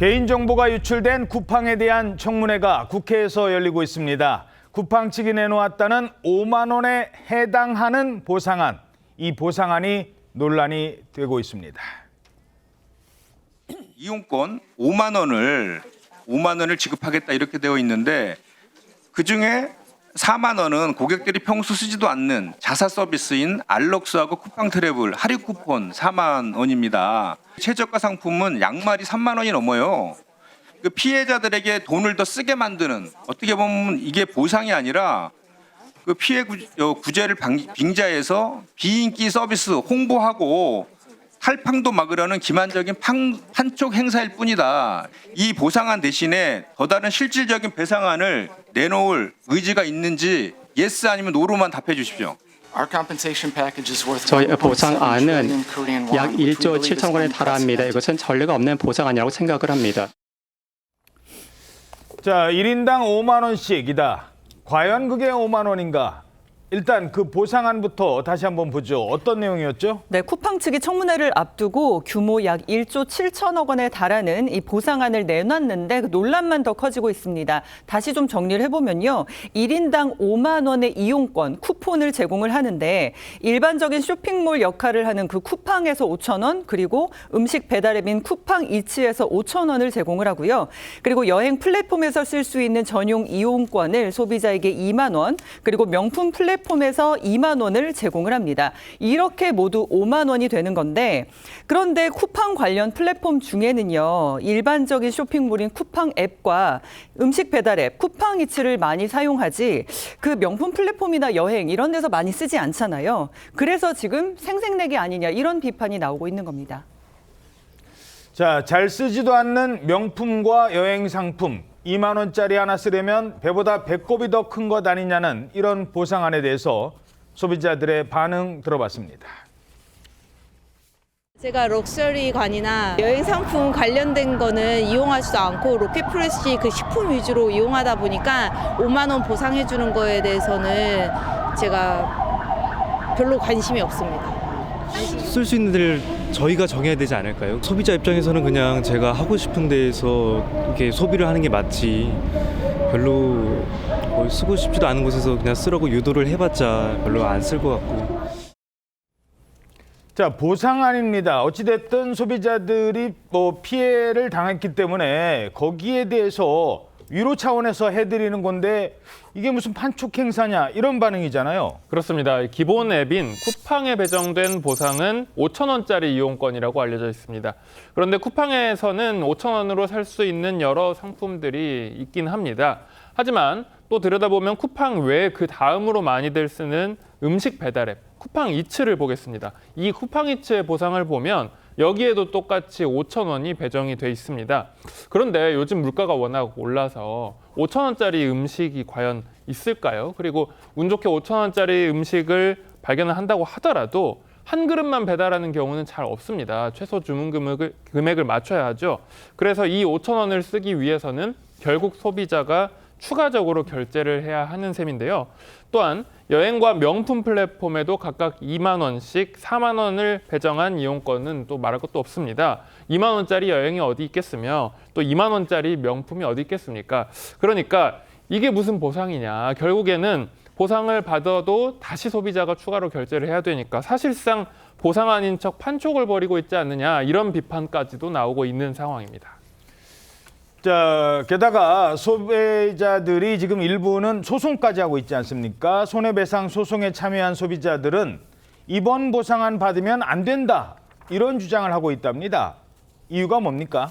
개인정보가 유출된 쿠팡에 대한 청문회가 국회에서 열리고 있습니다. 쿠팡 측이 내놓았다는 5만 원에 해당하는 보상안, 이 보상안이 논란이 되고 있습니다. 이용권 5만 원을 지급하겠다 이렇게 되어 있는데 그중에 4만 원은 고객들이 평소 쓰지도 않는 자사 서비스인 알럭스하고 쿠팡 트래블 할인 쿠폰 4만 원입니다. 최저가 상품은 양말이 3만 원이 넘어요. 그 피해자들에게 돈을 더 쓰게 만드는, 어떻게 보면 이게 보상이 아니라 그 피해 구제를 빙자해서 비인기 서비스 홍보하고 탈팡도 막으려는 기만적인 판촉 행사일 뿐이다. 이 보상안 대신에 더 다른 실질적인 배상안을 내놓을 의지가 있는지 예스 아니면 노로만 답해 주십시오. 저희 보상안은 약 1조 7천 원에 달합니다. 이것은 전례가 없는 보상안이라고 생각을 합니다. 자, 1인당 5만 원씩이다. 과연 그게 5만 원인가? 일단 그 보상안부터 다시 한번 보죠. 어떤 내용이었죠? 네, 쿠팡 측이 청문회를 앞두고 규모 약 1조 7천억 원에 달하는 이 보상안을 내놨는데 그 논란만 더 커지고 있습니다. 다시 좀 정리를 해보면요. 1인당 5만 원의 이용권, 쿠폰을 제공을 하는데 일반적인 쇼핑몰 역할을 하는 그 쿠팡에서 5천 원, 그리고 음식 배달앱인 쿠팡 이츠에서 5천 원을 제공을 하고요. 그리고 여행 플랫폼에서 쓸 수 있는 전용 이용권을 소비자에게 2만 원, 그리고 명품 플랫폼에서 2만 원을 제공을 합니다. 이렇게 모두 5만 원이 되는 건데, 그런데 쿠팡 관련 플랫폼 중에는요, 일반적인 쇼핑몰인 쿠팡 앱과 음식 배달 앱, 쿠팡 이츠를 많이 사용하지 그 명품 플랫폼이나 여행 이런 데서 많이 쓰지 않잖아요. 그래서 지금 생색내기 아니냐 이런 비판이 나오고 있는 겁니다. 자, 잘 쓰지도 않는 명품과 여행 상품 2만 원짜리 하나 쓰려면 배보다 배꼽이 더 큰 것 아니냐는 이런 보상안에 대해서 소비자들의 반응 들어봤습니다. 제가 럭셔리관이나 여행 상품 관련된 거는 이용하지도 않고 로켓프레시 그 식품 위주로 이용하다 보니까 5만 원 보상해 주는 거에 대해서는 제가 별로 관심이 없습니다. 쓸 수 있는 데를 저희가 정해야 되지 않을까요? 소비자 입장에서는 그냥 제가 하고 싶은 데에서 이렇게 소비를 하는 게 맞지, 별로 쓰고 싶지도 않은 곳에서 그냥 쓰라고 유도를 해봤자 별로 안 쓸 것 같고. 자, 보상안입니다. 어찌됐든 소비자들이 피해를 당했기 때문에 거기에 대해서 위로 차원에서 해드리는 건데 이게 무슨 판촉 행사냐 이런 반응이잖아요. 그렇습니다. 기본 앱인 쿠팡에 배정된 보상은 5천 원짜리 이용권이라고 알려져 있습니다. 그런데 쿠팡에서는 5천 원으로 살 수 있는 여러 상품들이 있긴 합니다. 하지만 또 들여다보면 쿠팡 외에 그 다음으로 많이들 쓰는 음식 배달 앱, 쿠팡 이츠를 보겠습니다. 이 쿠팡 이츠의 보상을 보면 여기에도 똑같이 5천 원이 배정이 돼 있습니다. 그런데 요즘 물가가 워낙 올라서 5천 원짜리 음식이 과연 있을까요? 그리고 운 좋게 5천 원짜리 음식을 발견을 한다고 하더라도 한 그릇만 배달하는 경우는 잘 없습니다. 최소 주문 금액을 맞춰야 하죠. 그래서 이 5천 원을 쓰기 위해서는 결국 소비자가 추가적으로 결제를 해야 하는 셈인데요. 또한 여행과 명품 플랫폼에도 각각 2만 원씩 4만 원을 배정한 이용권은 또 말할 것도 없습니다. 2만 원짜리 여행이 어디 있겠으며 또 2만 원짜리 명품이 어디 있겠습니까? 그러니까 이게 무슨 보상이냐. 결국에는 보상을 받아도 다시 소비자가 추가로 결제를 해야 되니까 사실상 보상 아닌 척 판촉을 벌이고 있지 않느냐, 이런 비판까지도 나오고 있는 상황입니다. 자, 게다가 소비자들이 지금 일부는 소송까지 하고 있지 않습니까? 손해배상 소송에 참여한 소비자들은 이번 보상안 받으면 안 된다, 이런 주장을 하고 있답니다. 이유가 뭡니까?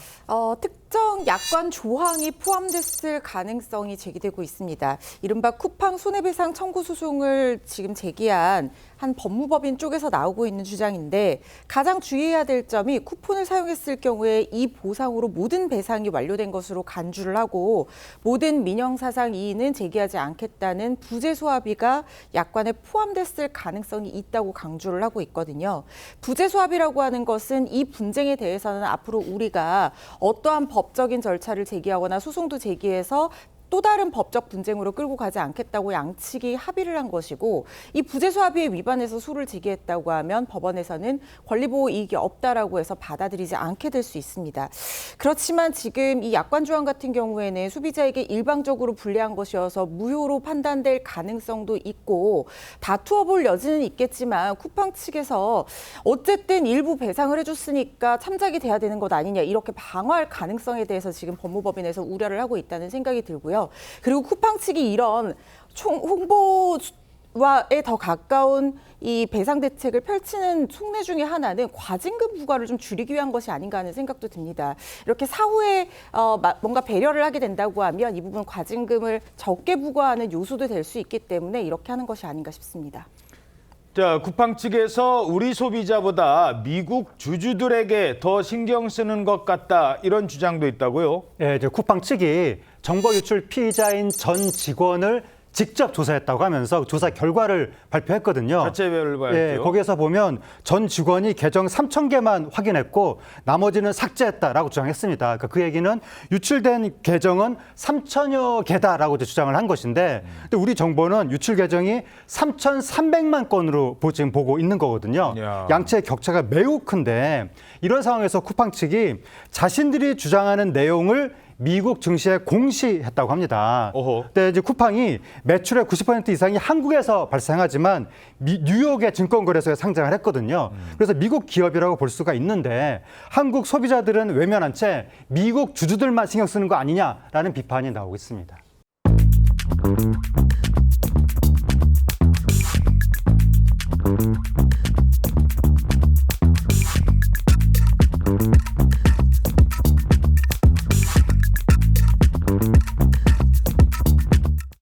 특정 약관 조항이 포함됐을 가능성이 제기되고 있습니다. 이른바 쿠팡 손해배상 청구 소송을 지금 제기한 한 법무법인 쪽에서 나오고 있는 주장인데, 가장 주의해야 될 점이 쿠폰을 사용했을 경우에 이 보상으로 모든 배상이 완료된 것으로 간주를 하고 모든 민형사상 이의는 제기하지 않겠다는 부재소합의가 약관에 포함됐을 가능성이 있다고 강조를 하고 있거든요. 부재소합의라고 하는 것은 이 분쟁에 대해서는 앞으로 우리가 어떠한 법적인 절차를 제기하거나 소송도 제기해서 또 다른 법적 분쟁으로 끌고 가지 않겠다고 양측이 합의를 한 것이고 이 부재수 합의에 위반해서 소를 제기했다고 하면 법원에서는 권리보호 이익이 없다라고 해서 받아들이지 않게 될 수 있습니다. 그렇지만 지금 이 약관 조항 같은 경우에는 소비자에게 일방적으로 불리한 것이어서 무효로 판단될 가능성도 있고 다투어 볼 여지는 있겠지만 쿠팡 측에서 어쨌든 일부 배상을 해줬으니까 참작이 돼야 되는 것 아니냐 이렇게 방어할 가능성에 대해서 지금 법무법인에서 우려를 하고 있다는 생각이 들고요. 그리고 쿠팡 측이 이런 홍보와에 더 가까운 이 배상 대책을 펼치는 속내 중에 하나는 과징금 부과를 좀 줄이기 위한 것이 아닌가 하는 생각도 듭니다. 이렇게 사후에 뭔가 배려를 하게 된다고 하면 이 부분 과징금을 적게 부과하는 요소도 될 수 있기 때문에 이렇게 하는 것이 아닌가 싶습니다. 자, 쿠팡 측에서 우리 소비자보다 미국 주주들에게 더 신경 쓰는 것 같다 이런 주장도 있다고요? 예, 이제 쿠팡 측이 정보 유출 피의자인 전 직원을 직접 조사했다고 하면서 조사 결과를 발표했거든요. 자체별로 발표. 예, 거기에서 보면 전 직원이 계정 3,000개만 확인했고 나머지는 삭제했다라고 주장했습니다. 그러니까 그 얘기는 유출된 계정은 3,000여 개다라고 주장을 한 것인데 근데 우리 정보는 유출 계정이 3,300만 건으로 지금 보고 있는 거거든요. 야. 양측의 격차가 매우 큰데 이런 상황에서 쿠팡 측이 자신들이 주장하는 내용을 미국 증시에 공시했다고 합니다. 어허. 근데 이제 쿠팡이 매출의 90% 이상이 한국에서 발생하지만 뉴욕의 증권거래소에 상장을 했거든요. 그래서 미국 기업이라고 볼 수가 있는데 한국 소비자들은 외면한 채 미국 주주들만 신경 쓰는 거 아니냐라는 비판이 나오고 있습니다.